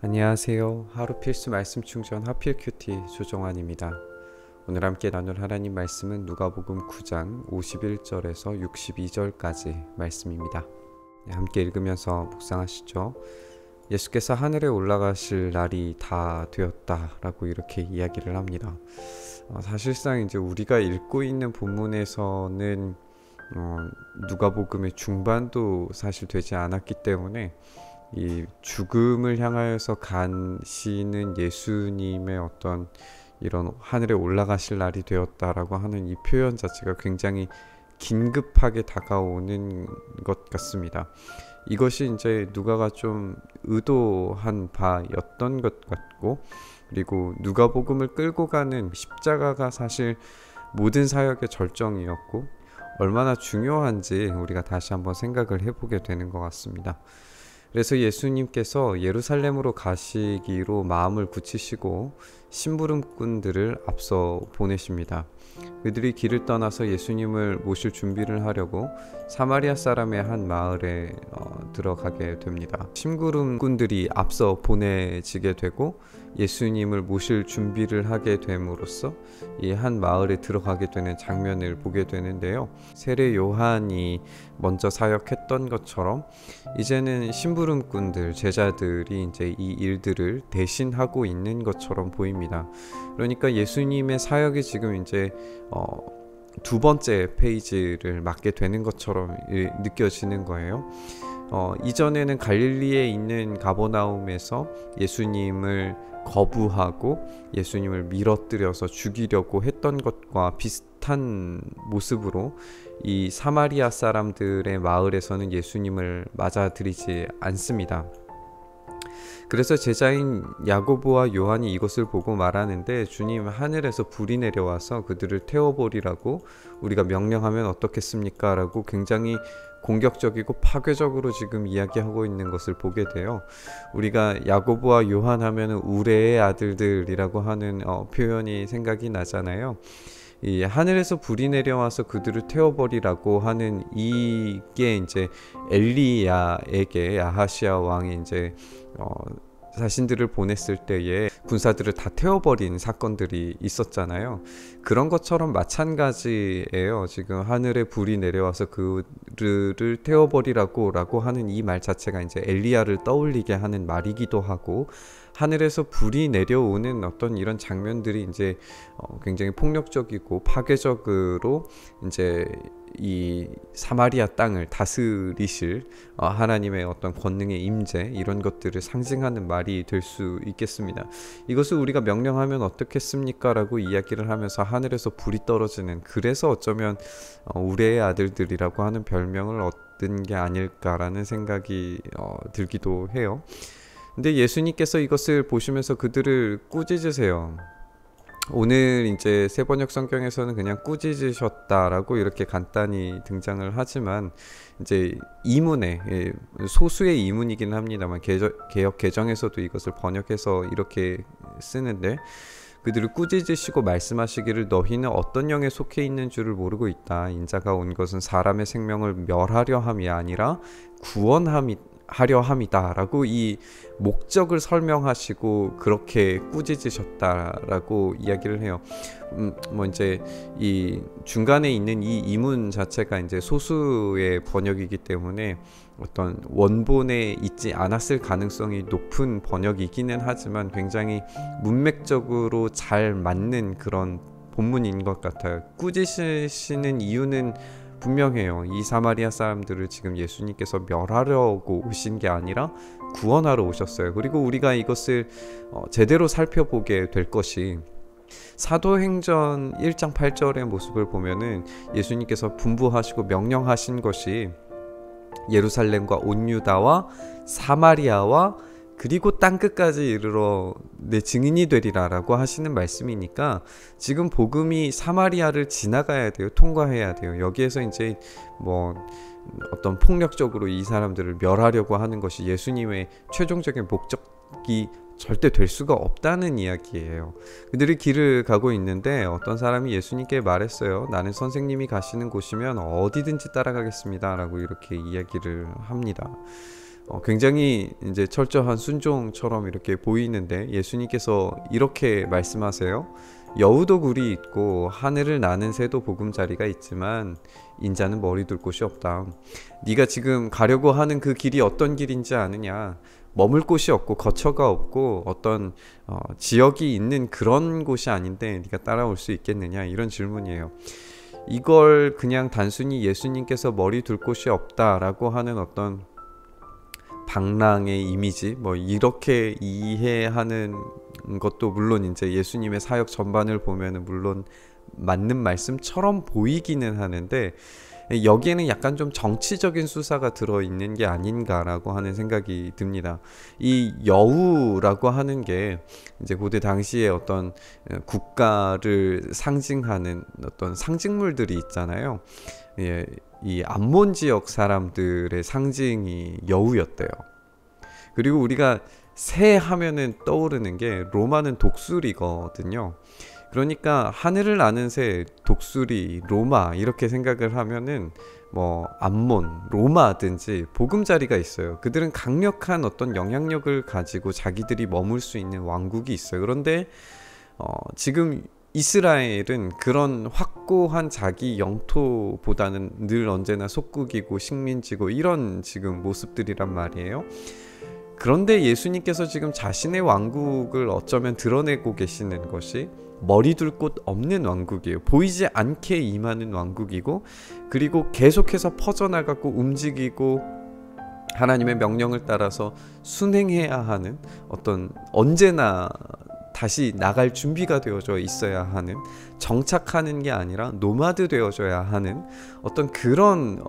안녕하세요. 하루 필수 말씀 충전 하필 큐티 조정환입니다. 오늘 함께 나눌 하나님 말씀은 누가복음 9장 51절에서 62절까지 말씀입니다. 함께 읽으면서 묵상하시죠. 예수께서 하늘에 올라가실 날이 다 되었다라고 이렇게 이야기를 합니다. 사실상 이제 우리가 읽고 있는 본문에서는 누가복음의 중반도 사실 되지 않았기 때문에 이 죽음을 향하여서 가시는 예수님의 어떤 이런 하늘에 올라가실 날이 되었다라고 하는 이 표현 자체가 굉장히 긴급하게 다가오는 것 같습니다. 이것이 이제 누가가 좀 의도한 바였던 것 같고, 그리고 누가복음을 끌고 가는 십자가가 사실 모든 사역의 절정이었고 얼마나 중요한지 우리가 다시 한번 생각을 해보게 되는 것 같습니다. 그래서 예수님께서 예루살렘으로 가시기로 마음을 굳히시고 심부름꾼들을 앞서 보내십니다. 그들이 길을 떠나서 예수님을 모실 준비를 하려고 사마리아 사람의 한 마을에 들어가게 됩니다. 심부름꾼들이 앞서 보내지게 되고 예수님을 모실 준비를 하게 됨으로써 이 한 마을에 들어가게 되는 장면을 보게 되는데요. 세례 요한이 먼저 사역했던 것처럼 이제는 심부름꾼들, 제자들이 이제 이 일들을 대신하고 있는 것처럼 보입니다. 그러니까 예수님의 사역이 지금 이제 두 번째 페이지를 맞게 되는 것처럼 느껴지는 거예요. 이전에는 갈릴리에 있는 가버나움에서 예수님을 거부하고 예수님을 밀어뜨려서 죽이려고 했던 것과 비슷한 모습으로 이 사마리아 사람들의 마을에서는 예수님을 맞아들이지 않습니다. 그래서 제자인 야고보와 요한이 이것을 보고 말하는데, 주님, 하늘에서 불이 내려와서 그들을 태워버리라고 우리가 명령하면 어떻겠습니까? 라고 굉장히 공격적이고 파괴적으로 지금 이야기하고 있는 것을 보게 돼요. 우리가 야고보와 요한 하면은 우레의 아들들이라고 하는 표현이 생각이 나잖아요. 이 하늘에서 불이 내려와서 그들을 태워버리라고 하는 이게 이제 엘리야에게 아하시아 왕이 이제 자신들을 보냈을 때에 군사들을 다 태워버린 사건들이 있었잖아요. 그런 것처럼 마찬가지예요. 지금 하늘에 불이 내려와서 그들을 태워버리라고 하는 이 말 자체가 이제 엘리야를 떠올리게 하는 말이기도 하고, 하늘에서 불이 내려오는 어떤 이런 장면들이 이제 굉장히 폭력적이고 파괴적으로 이제 이 사마리아 땅을 다스리실 하나님의 어떤 권능의 임재, 이런 것들을 상징하는 말이 될 수 있겠습니다. 이것을 우리가 명령하면 어떻겠습니까? 라고 이야기를 하면서 하늘에서 불이 떨어지는, 그래서 어쩌면 우레의 아들들이라고 하는 별명을 얻은 게 아닐까라는 생각이 들기도 해요. 근데 예수님께서 이것을 보시면서 그들을 꾸짖으세요. 오늘 이제 세번역 성경에서는 그냥 꾸짖으셨다라고 이렇게 간단히 등장을 하지만, 이제 이문에 소수의 이문이긴 합니다만 개역 개정에서도 이것을 번역해서 이렇게 쓰는데, 그들을 꾸짖으시고 말씀하시기를 너희는 어떤 영에 속해 있는 줄을 모르고 있다. 인자가 온 것은 사람의 생명을 멸하려 함이 아니라 하려 함이다 라고 이 목적을 설명하시고 그렇게 꾸짖으셨다라고 이야기를 해요. 뭐 이제 이 중간에 있는 이 이문 자체가 이제 소수의 번역이기 때문에 어떤 원본에 있지 않았을 가능성이 높은 번역이기는 하지만 굉장히 문맥적으로 잘 맞는 그런 본문인 것 같아요. 꾸짖으시는 이유는 분명해요. 이 사마리아 사람들을 지금 예수님께서 멸하려고 오신 게 아니라 구원하러 오셨어요. 그리고 우리가 이것을 제대로 살펴보게 될 것이, 사도행전 1장 8절의 모습을 보면은 예수님께서 분부하시고 명령하신 것이 예루살렘과 온 유다와 사마리아와 그리고 땅끝까지 이르러 내 증인이 되리라 라고 하시는 말씀이니까, 지금 복음이 사마리아를 지나가야 돼요. 통과해야 돼요. 여기에서 이제 뭐 어떤 폭력적으로 이 사람들을 멸하려고 하는 것이 예수님의 최종적인 목적이 절대 될 수가 없다는 이야기예요. 그들이 길을 가고 있는데 어떤 사람이 예수님께 말했어요. 나는 선생님이 가시는 곳이면 어디든지 따라가겠습니다 라고 이렇게 이야기를 합니다. 굉장히 이제 철저한 순종처럼 이렇게 보이는데 예수님께서 이렇게 말씀하세요. 여우도 굴이 있고 하늘을 나는 새도 보금자리가 있지만 인자는 머리 둘 곳이 없다. 네가 지금 가려고 하는 그 길이 어떤 길인지 아느냐? 머물 곳이 없고 거처가 없고 어떤 지역이 있는 그런 곳이 아닌데 네가 따라올 수 있겠느냐? 이런 질문이에요. 이걸 그냥 단순히 예수님께서 머리 둘 곳이 없다라고 하는 어떤 방랑의 이미지 뭐 이렇게 이해하는 것도 물론 이제 예수님의 사역 전반을 보면은 물론 맞는 말씀처럼 보이기는 하는데 여기에는 약간 좀 정치적인 수사가 들어있는 게 아닌가라고 하는 생각이 듭니다. 이 여우라고 하는 게 이제 고대 당시에 어떤 국가를 상징하는 어떤 상징물들이 있잖아요. 예, 이 암몬 지역 사람들의 상징이 여우였대요. 그리고 우리가 새 하면은 떠오르는 게 로마는 독수리거든요. 그러니까 하늘을 나는 새, 독수리, 로마 이렇게 생각을 하면은 뭐 암몬, 로마든지 보금자리가 있어요. 그들은 강력한 어떤 영향력을 가지고 자기들이 머물 수 있는 왕국이 있어요. 그런데 지금 이스라엘은 그런 확고한 자기 영토보다는 늘 언제나 속국이고 식민지고 이런 지금 모습들이란 말이에요. 그런데 예수님께서 지금 자신의 왕국을 어쩌면 드러내고 계시는 것이 머리 둘 곳 없는 왕국이에요. 보이지 않게 임하는 왕국이고 그리고 계속해서 퍼져나가고 움직이고 하나님의 명령을 따라서 순행해야 하는 어떤 언제나 다시 나갈 준비가 되어져 있어야 하는 정착하는 게 아니라 노마드 되어져야 하는 어떤 그런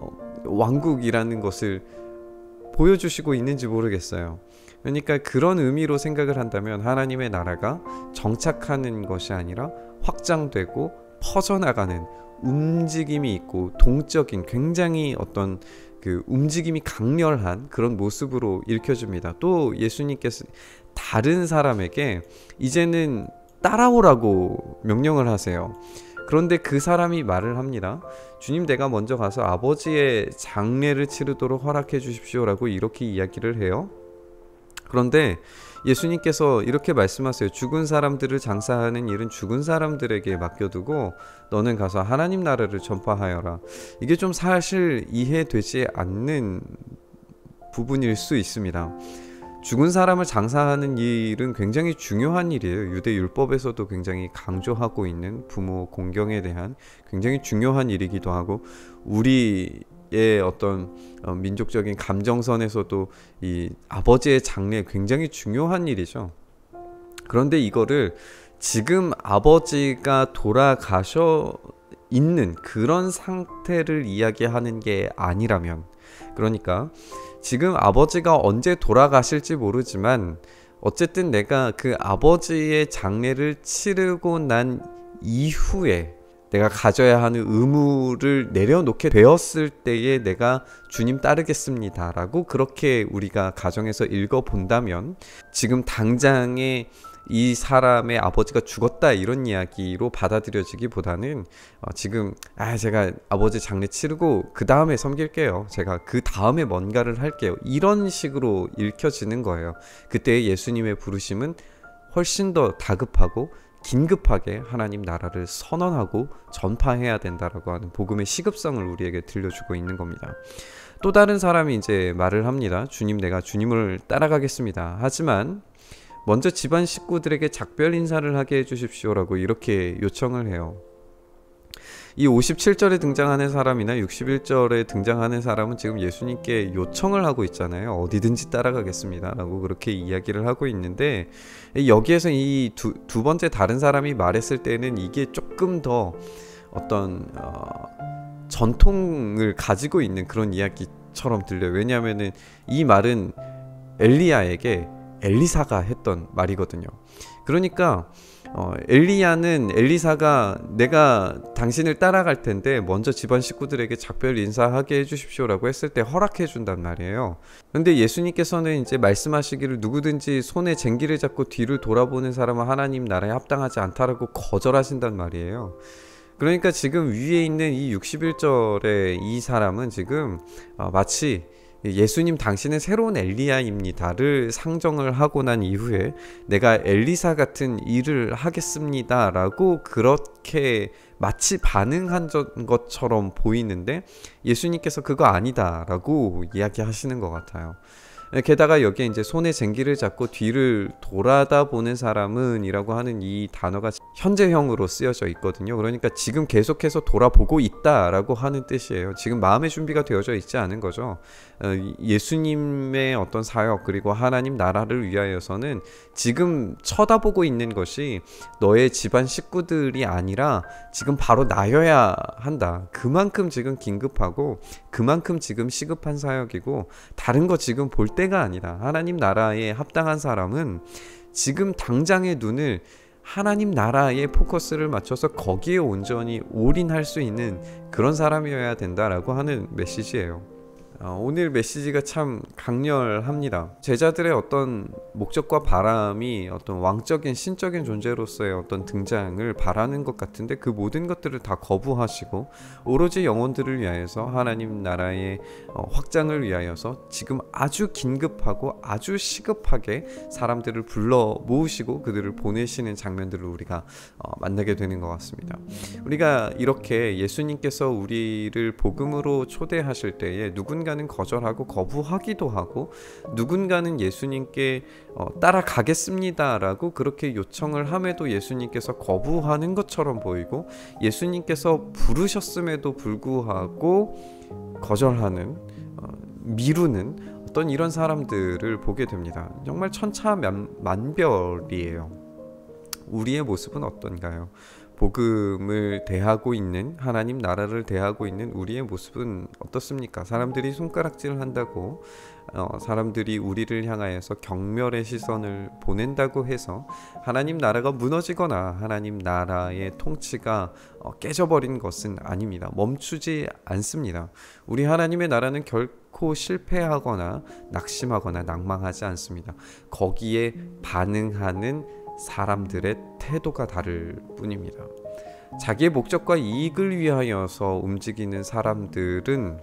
왕국이라는 것을 보여주시고 있는지 모르겠어요. 그러니까 그런 의미로 생각을 한다면 하나님의 나라가 정착하는 것이 아니라 확장되고 퍼져나가는 움직임이 있고 동적인 굉장히 어떤 그 움직임이 강렬한 그런 모습으로 읽혀집니다. 또 예수님께서 다른 사람에게 이제는 따라오라고 명령을 하세요. 그런데 그 사람이 말을 합니다. 주님, 내가 먼저 가서 아버지의 장례를 치르도록 허락해 주십시오 라고 이렇게 이야기를 해요. 그런데 예수님께서 이렇게 말씀하세요. 죽은 사람들을 장사하는 일은 죽은 사람들에게 맡겨두고 너는 가서 하나님 나라를 전파하여라. 이게 좀 사실 이해되지 않는 부분일 수 있습니다. 죽은 사람을 장사하는 일은 굉장히 중요한 일이에요. 유대 율법에서도 굉장히 강조하고 있는 부모 공경에 대한 굉장히 중요한 일이기도 하고 우리의 어떤 민족적인 감정선에서도 이 아버지의 장례 굉장히 중요한 일이죠. 그런데 이거를 지금 아버지가 돌아가셔 있는 그런 상태를 이야기하는 게 아니라면, 그러니까 지금 아버지가 언제 돌아가실지 모르지만 어쨌든 내가 그 아버지의 장례를 치르고 난 이후에 내가 가져야 하는 의무를 내려놓게 되었을 때에 내가 주님 따르겠습니다 라고 그렇게 우리가 가정에서 읽어본다면 지금 당장에 이 사람의 아버지가 죽었다 이런 이야기로 받아들여지기보다는 지금 제가 아버지 장례 치르고 그 다음에 섬길게요, 제가 그 다음에 뭔가를 할게요, 이런 식으로 읽혀지는 거예요. 그때 예수님의 부르심은 훨씬 더 다급하고 긴급하게 하나님 나라를 선언하고 전파해야 된다라고 하는 복음의 시급성을 우리에게 들려주고 있는 겁니다. 또 다른 사람이 이제 말을 합니다. 주님, 내가 주님을 따라가겠습니다. 하지만 먼저 집안 식구들에게 작별 인사를 하게 해주십시오라고 이렇게 요청을 해요. 이 57절에 등장하는 사람이나 61절에 등장하는 사람은 지금 예수님께 요청을 하고 있잖아요. 어디든지 따라가겠습니다 라고 그렇게 이야기를 하고 있는데, 여기에서 이 두 번째 다른 사람이 말했을 때는 이게 조금 더 어떤 전통을 가지고 있는 그런 이야기처럼 들려요. 왜냐하면 이 말은 엘리야에게 엘리사가 했던 말이거든요. 그러니까 엘리야는 엘리사가 내가 당신을 따라갈 텐데 먼저 집안 식구들에게 작별 인사하게 해주십시오라고 했을 때 허락해 준단 말이에요. 그런데 예수님께서는 이제 말씀하시기를 누구든지 손에 쟁기를 잡고 뒤를 돌아보는 사람은 하나님 나라에 합당하지 않다라고 거절하신단 말이에요. 그러니까 지금 위에 있는 이 61절의 이 사람은 지금 마치 예수님 당신은 새로운 엘리야입니다를 상정을 하고 난 이후에 내가 엘리사 같은 일을 하겠습니다 라고 그렇게 마치 반응한 것처럼 보이는데 예수님께서 그거 아니다 라고 이야기하시는 것 같아요. 게다가 여기에 이제 손에 쟁기를 잡고 뒤를 돌아다 보는 사람은 이라고 하는 이 단어가 현재형으로 쓰여져 있거든요. 그러니까 지금 계속해서 돌아보고 있다라고 하는 뜻이에요. 지금 마음의 준비가 되어져 있지 않은 거죠. 예수님의 어떤 사역 그리고 하나님 나라를 위하여서는 지금 쳐다보고 있는 것이 너의 집안 식구들이 아니라 지금 바로 나여야 한다. 그만큼 지금 긴급하고 그만큼 지금 시급한 사역이고 다른 거 지금 볼 때가 아니다. 하나님 나라에 합당한 사람은 지금 당장의 눈을 하나님 나라에 포커스를 맞춰서 거기에 온전히 올인할 수 있는 그런 사람이어야 된다라고 하는 메시지예요. 오늘 메시지가 참 강렬합니다. 제자들의 어떤 목적과 바람이 어떤 왕적인 신적인 존재로서의 어떤 등장을 바라는 것 같은데 그 모든 것들을 다 거부하시고 오로지 영혼들을 위하여서 하나님 나라의 확장을 위하여서 지금 아주 긴급하고 아주 시급하게 사람들을 불러 모으시고 그들을 보내시는 장면들을 우리가 만나게 되는 것 같습니다. 우리가 이렇게 예수님께서 우리를 복음으로 초대하실 때에 누군가는 거절하고 거부하기도 하고 누군가는 예수님께 따라가겠습니다라고 그렇게 요청을 함에도 예수님께서 거부하는 것처럼 보이고 예수님께서 부르셨음에도 불구하고 거절하는 미루는 어떤 이런 사람들을 보게 됩니다. 정말 천차만별이에요. 우리의 모습은 어떤가요? 복음을 대하고 있는 하나님 나라를 대하고 있는 우리의 모습은 어떻습니까? 사람들이 손가락질을 한다고 사람들이 우리를 향하여서 경멸의 시선을 보낸다고 해서 하나님 나라가 무너지거나 하나님 나라의 통치가 깨져버린 것은 아닙니다. 멈추지 않습니다. 우리 하나님의 나라는 결코 실패하거나 낙심하거나 낭망하지 않습니다. 거기에 반응하는 사람들의 태도가 다를 뿐입니다. 자기의 목적과 이익을 위하여서 움직이는 사람들은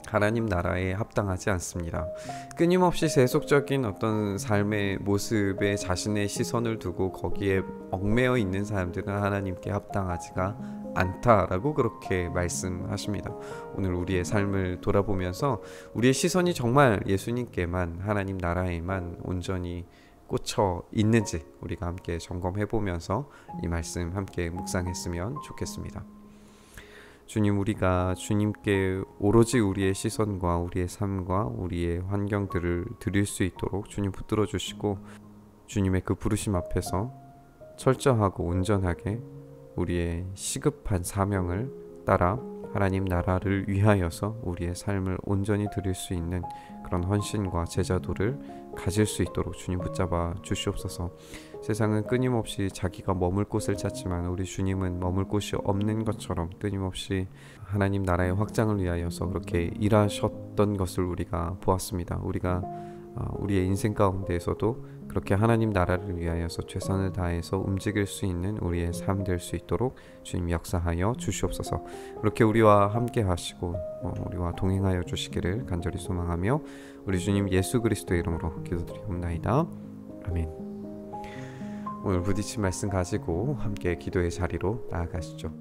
하나님 나라에 합당하지 않습니다. 끊임없이 세속적인 어떤 삶의 모습에 자신의 시선을 두고 거기에 얽매여 있는 사람들은 하나님께 합당하지가 않다라고 그렇게 말씀하십니다. 오늘 우리의 삶을 돌아보면서 우리의 시선이 정말 예수님께만 하나님 나라에만 온전히 꽂혀 있는지 우리가 함께 점검해 보면서 이 말씀 함께 묵상했으면 좋겠습니다. 주님, 우리가 주님께 오로지 우리의 시선과 우리의 삶과 우리의 환경들을 드릴 수 있도록 주님 붙들어 주시고 주님의 그 부르심 앞에서 철저하고 온전하게 우리의 시급한 사명을 따라 하나님 나라를 위하여서 우리의 삶을 온전히 드릴 수 있는 그런 헌신과 제자도를 가질 수 있도록 주님 붙잡아 주시옵소서. 세상은 끊임없이 자기가 머물 곳을 찾지만 우리 주님은 머물 곳이 없는 것처럼 끊임없이 하나님 나라의 확장을 위하여서 그렇게 일하셨던 것을 우리가 보았습니다. 우리가 우리의 인생 가운데에서도 그렇게 하나님 나라를 위하여서 최선을 다해서 움직일 수 있는 우리의 삶 될 수 있도록 주님 역사하여 주시옵소서. 그렇게 우리와 함께 하시고 우리와 동행하여 주시기를 간절히 소망하며 우리 주님 예수 그리스도의 이름으로 기도드리옵나이다. 아멘. 오늘 부딪힌 말씀 가지고 함께 기도의 자리로 나아가시죠.